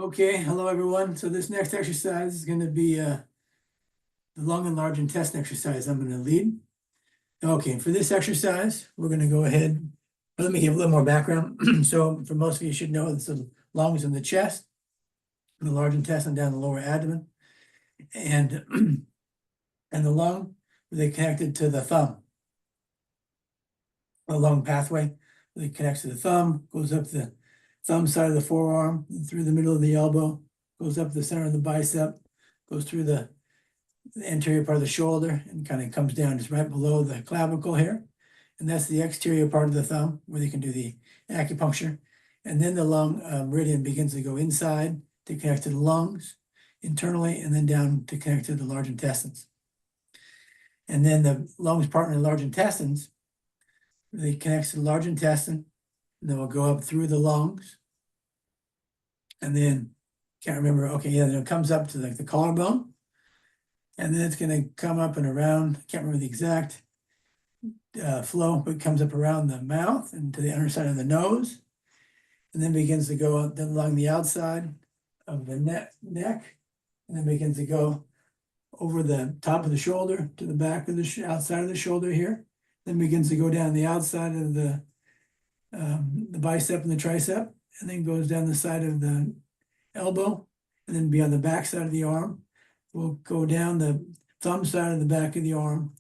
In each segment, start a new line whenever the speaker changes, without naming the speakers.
Okay, hello everyone. So this next exercise is going to be the lung and large intestine exercise I'm going to lead. Okay, for this exercise, we're going to go ahead. Let me give a little more background. So for most of you should know, it's the lungs in the chest, the large intestine down the lower abdomen, and and the lung, they connected to the thumb. The lung pathway, they connects to the thumb, goes up the thumb side of the forearm, through the middle of the elbow, goes up the center of the bicep, goes through the anterior part of the shoulder and kind of comes down just right below the clavicle here. And that's the exterior part of the thumb where they can do the acupuncture. And then the lung meridian begins to go inside to connect to the lungs internally and then down to connect to the large intestines. And then the lungs partner in the large intestines, they connects to the large intestine and then we'll go up through the lungs. And then, can't remember, okay, yeah, then it comes up to like the collarbone. And then it's going to come up and around, I can't remember the exact flow, but it comes up around the mouth and to the underside of the nose. And then begins to go up along the outside of the neck, and then begins to go over the top of the shoulder to the back of the outside of the shoulder here. Then begins to go down the outside of the bicep and the tricep, and then goes down the side of the elbow, and then be on the back side of the arm. We'll go down the thumb side of the back of the arm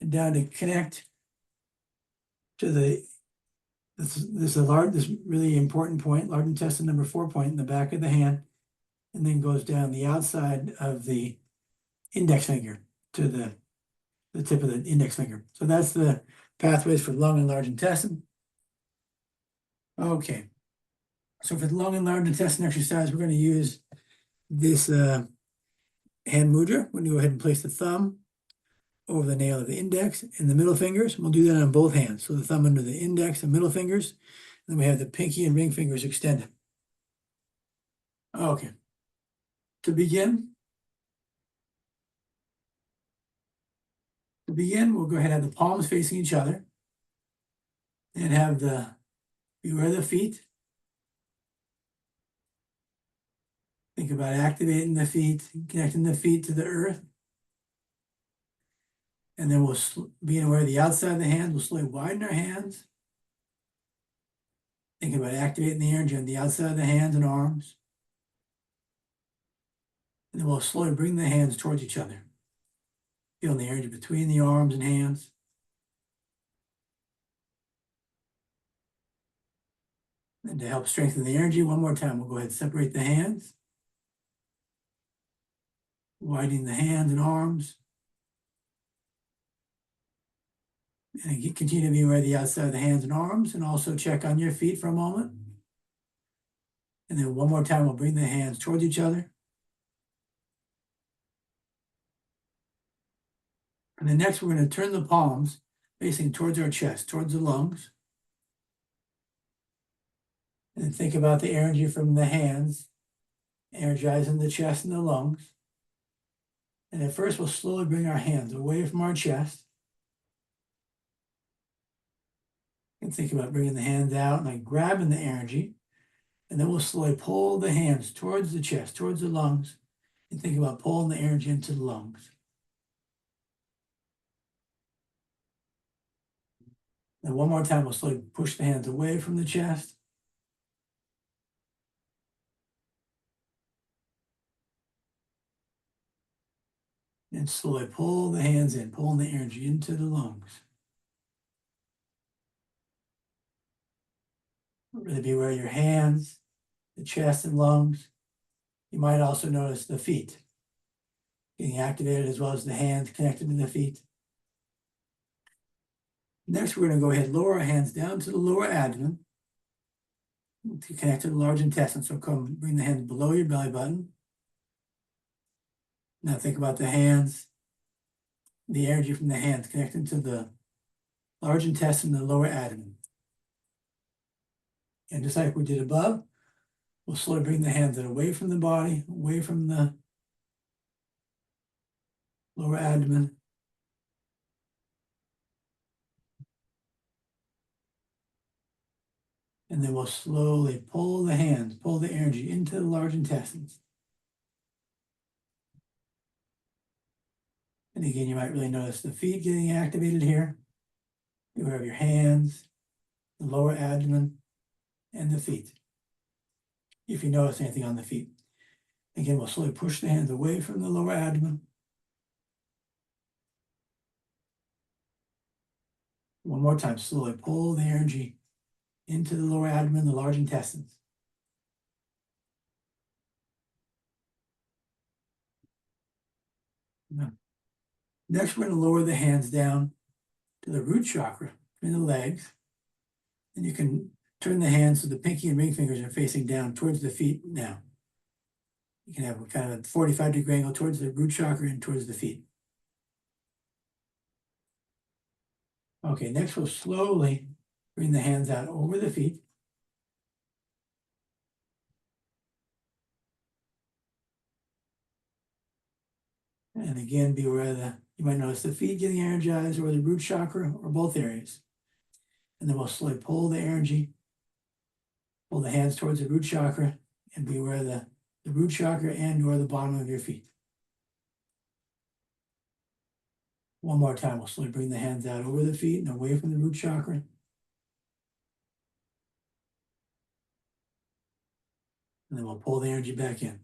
and down to connect to this really important point, large intestine number 4 point in the back of the hand, and then goes down the outside of the index finger to the tip of the index finger. So that's the pathways for lung and large intestine. Okay, so for the lung and large intestine exercise, we're going to use this hand mudra. We're going to go ahead and place the thumb over the nail of the index and the middle fingers. We'll do that on both hands. So the thumb under the index and middle fingers. And then we have the pinky and ring fingers extended. Okay. To begin, we'll go ahead and have the palms facing each other. And have beware the feet. Think about activating the feet, connecting the feet to the earth. And then we'll, being aware of the outside of the hands, we'll slowly widen our hands. Think about activating the energy on the outside of the hands and arms. And then we'll slowly bring the hands towards each other. Feeling the energy between the arms and hands. And to help strengthen the energy, one more time, we'll go ahead and separate the hands. Widening the hands and arms. And continue to be aware of the outside of the hands and arms, and also check on your feet for a moment. And then one more time, we'll bring the hands towards each other. And then next, we're going to turn the palms facing towards our chest, towards the lungs. And then think about the energy from the hands, energizing the chest and the lungs. And at first, we'll slowly bring our hands away from our chest. And think about bringing the hands out and like grabbing the energy. And then we'll slowly pull the hands towards the chest, towards the lungs. And think about pulling the energy into the lungs. And one more time, we'll slowly push the hands away from the chest. And slowly pull the hands in, pulling the energy into the lungs. Really be aware of your hands, the chest and lungs. You might also notice the feet getting activated as well as the hands connected to the feet. Next, we're going to go ahead and lower our hands down to the lower abdomen to connect to the large intestine. So come bring the hands below your belly button. Now think about the hands, the energy from the hands connecting to the large intestine and the lower abdomen. And just like we did above, we'll slowly bring the hands away from the body, away from the lower abdomen. And then we'll slowly pull the hands, pull the energy into the large intestines. And again, you might really notice the feet getting activated here. You have your hands, the lower abdomen, and the feet. If you notice anything on the feet. Again, we'll slowly push the hands away from the lower abdomen. One more time, slowly pull the energy into the lower abdomen, the large intestines. Now, next, we're going to lower the hands down to the root chakra in the legs. And you can turn the hands so the pinky and ring fingers are facing down towards the feet now. You can have a kind of a 45-degree angle towards the root chakra and towards the feet. Okay, next we'll slowly bring the hands out over the feet. And again, be aware that you might notice the feet getting energized or the root chakra or both areas. And then we'll slowly pull the energy, pull the hands towards the root chakra, and be aware that the root chakra and or the bottom of your feet. One more time, we'll slowly bring the hands out over the feet and away from the root chakra. And then we'll pull the energy back in.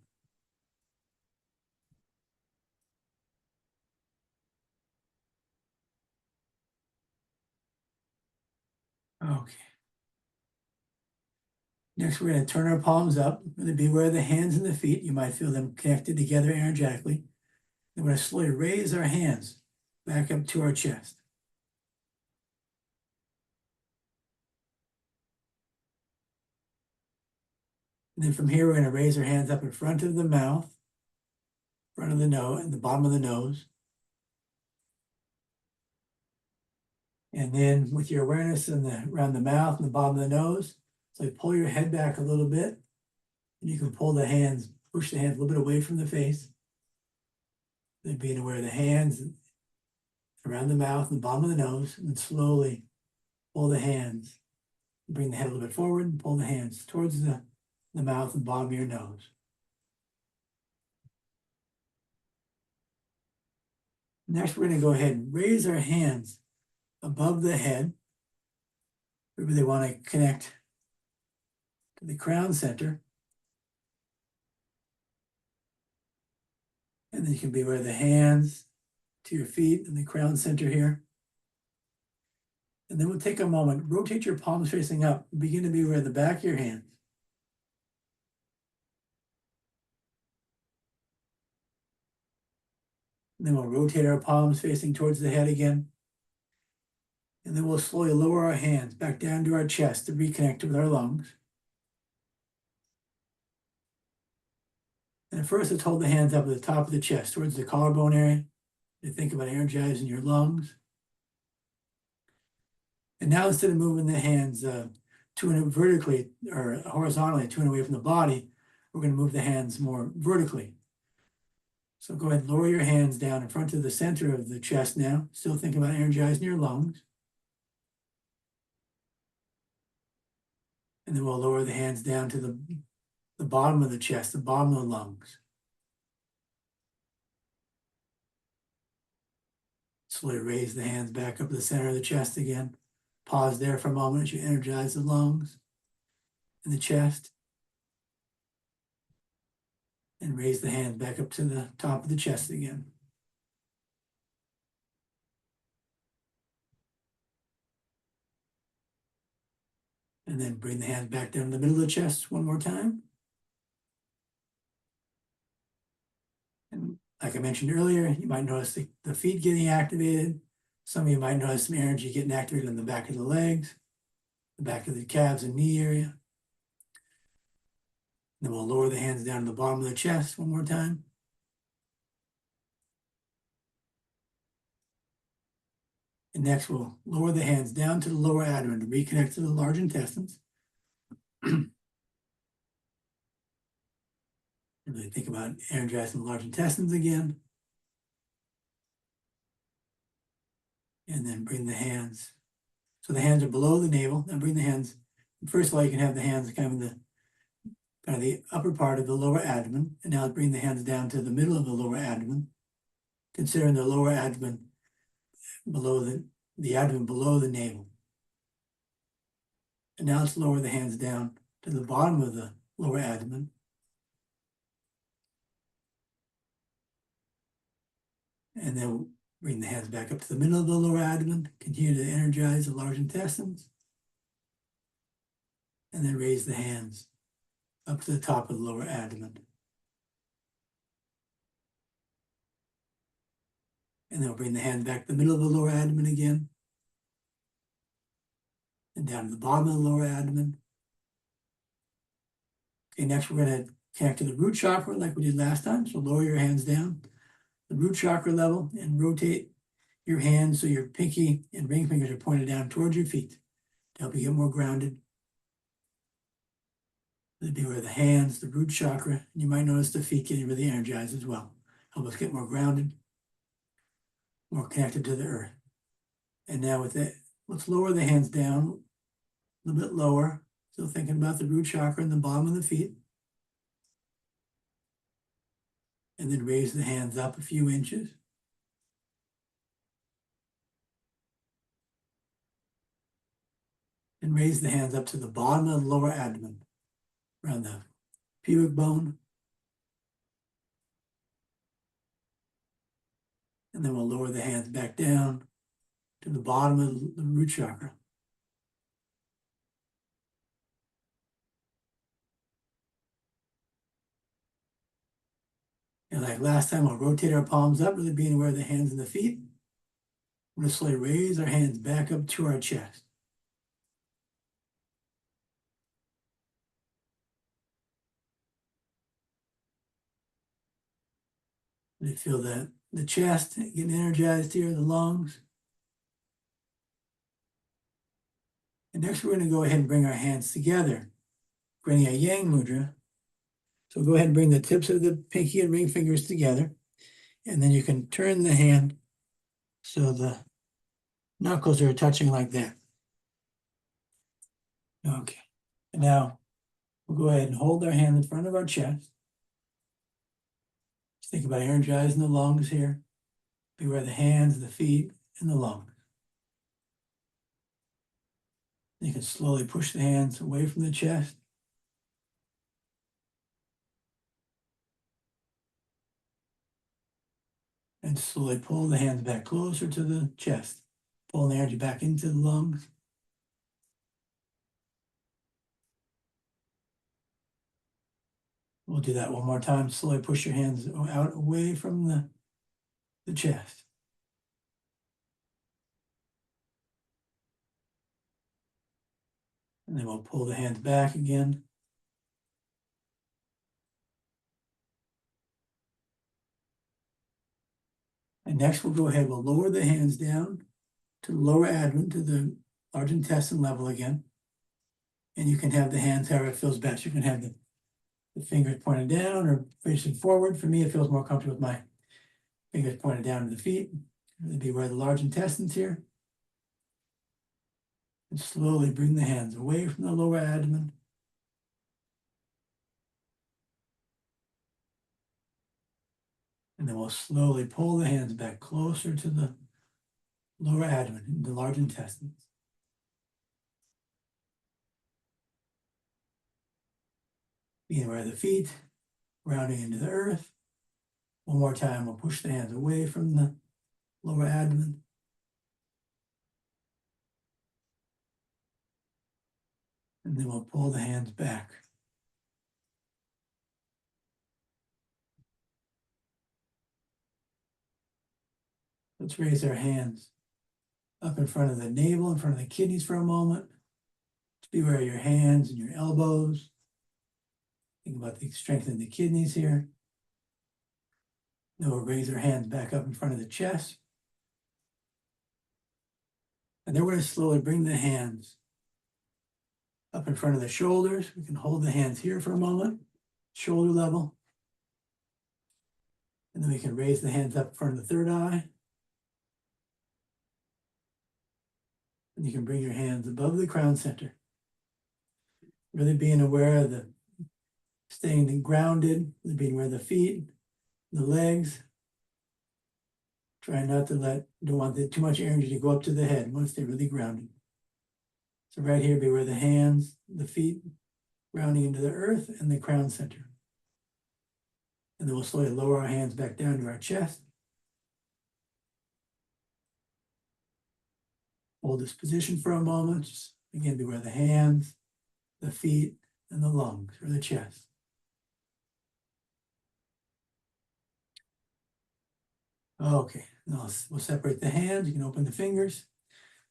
Okay. Next, we're going to turn our palms up. We're going to be aware of the hands and the feet. You might feel them connected together energetically. Then we're going to slowly raise our hands back up to our chest. And then from here, we're going to raise our hands up in front of the mouth, front of the nose, and the bottom of the nose. And then with your awareness around the mouth and the bottom of the nose, so pull your head back a little bit. And you can pull the hands, push the hands a little bit away from the face. Then being aware of the hands around the mouth and the bottom of the nose, and then slowly pull the hands. Bring the head a little bit forward and pull the hands towards the mouth and bottom of your nose. Next, we're going to go ahead and raise our hands above the head. We really want to connect to the crown center. And then you can be aware of the hands to your feet and the crown center here. And then we'll take a moment, rotate your palms facing up, begin to be aware of the back of your hands. And then we'll rotate our palms facing towards the head again. And then we'll slowly lower our hands back down to our chest to reconnect with our lungs. And at first, let's hold the hands up at the top of the chest towards the collarbone area. You think about energizing your lungs. And now instead of moving the hands to and vertically or horizontally to and away from the body, we're going to move the hands more vertically. So go ahead and lower your hands down in front of the center of the chest now. Still thinking about energizing your lungs. And then we'll lower the hands down to the bottom of the chest, the bottom of the lungs. Slowly raise the hands back up to the center of the chest again. Pause there for a moment as you energize the lungs and the chest. And raise the hands back up to the top of the chest again. And then bring the hands back down to the middle of the chest one more time. And like I mentioned earlier, you might notice the feet getting activated. Some of you might notice some energy getting activated in the back of the legs, the back of the calves and knee area. Then we'll lower the hands down to the bottom of the chest one more time. And next, we'll lower the hands down to the lower abdomen to reconnect to the large intestines. And really think about energizing the large intestines again. And then bring the hands. So the hands are below the navel, and bring the hands First of all, you can have the hands kind of the upper part of the lower abdomen, and now bring the hands down to the middle of the lower abdomen, considering the lower abdomen below the abdomen below the navel. And now let's lower the hands down to the bottom of the lower abdomen. And then bring the hands back up to the middle of the lower abdomen, continue to energize the large intestines. And then raise the hands up to the top of the lower abdomen. And then we'll bring the hand back to the middle of the lower abdomen again. And down to the bottom of the lower abdomen. Okay, next we're going to connect to the root chakra like we did last time. So lower your hands down, the root chakra level, and rotate your hands so your pinky and ring fingers are pointed down towards your feet to help you get more grounded. That'd be where the hands, the root chakra, and you might notice the feet getting really energized as well. Help us get more grounded, more connected to the earth. And now with that, let's lower the hands down a little bit lower. Still thinking about the root chakra and the bottom of the feet. And then raise the hands up a few inches. And raise the hands up to the bottom of the lower abdomen, around the pubic bone. And then we'll lower the hands back down to the bottom of the root chakra. And like last time, we'll rotate our palms up, really being aware of the hands and the feet. We're going to slowly raise our hands back up to our chest. You feel the chest getting energized here, the lungs. And next, we're going to go ahead and bring our hands together, creating a yang mudra. So go ahead and bring the tips of the pinky and ring fingers together. And then you can turn the hand so the knuckles are touching like that. Okay. And now we'll go ahead and hold our hand in front of our chest. Just think about energizing the lungs here. Beware the hands, the feet, and the lungs. You can slowly push the hands away from the chest. And slowly pull the hands back closer to the chest. Pull the energy back into the lungs. We'll do that one more time. Slowly push your hands out away from the chest. And then we'll pull the hands back again. And next we'll go ahead, we'll lower the hands down to the lower abdomen, to the large intestine level again. And you can have the hands however it feels best. You can have the fingers pointed down or facing forward. For me, it feels more comfortable with my fingers pointed down to the feet. Really be where the large intestines here. And slowly bring the hands away from the lower abdomen. And then we'll slowly pull the hands back closer to the lower abdomen, the large intestines. Being aware of the feet, rounding into the earth. One more time, we'll push the hands away from the lower abdomen. And then we'll pull the hands back. Let's raise our hands up in front of the navel, in front of the kidneys for a moment. Just be aware of your hands and your elbows. Think about the strength in the kidneys here. Then we'll raise our hands back up in front of the chest. And then we're going to slowly bring the hands up in front of the shoulders. We can hold the hands here for a moment, shoulder level. And then we can raise the hands up in front of the third eye. And you can bring your hands above the crown center. Really being aware of the staying grounded, being aware of the feet, the legs. Try not to don't want too much energy to go up to the head once they're really grounded. So right here, be where the hands, the feet, grounding into the earth and the crown center. And then we'll slowly lower our hands back down to our chest. Hold this position for a moment. Just again, be where the hands, the feet, and the lungs or the chest. Okay, now we'll separate the hands. You can open the fingers.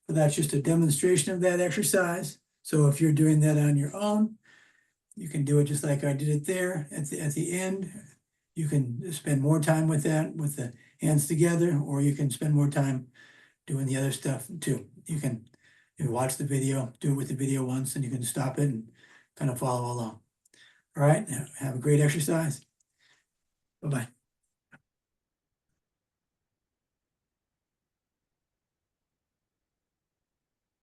But that's just a demonstration of that exercise. So if you're doing that on your own, you can do it just like I did it there at the end. You can spend more time with that, with the hands together, or you can spend more time doing the other stuff too. You can watch the video, do it with the video once, and you can stop it and kind of follow along. All right, have a great exercise. Bye-bye.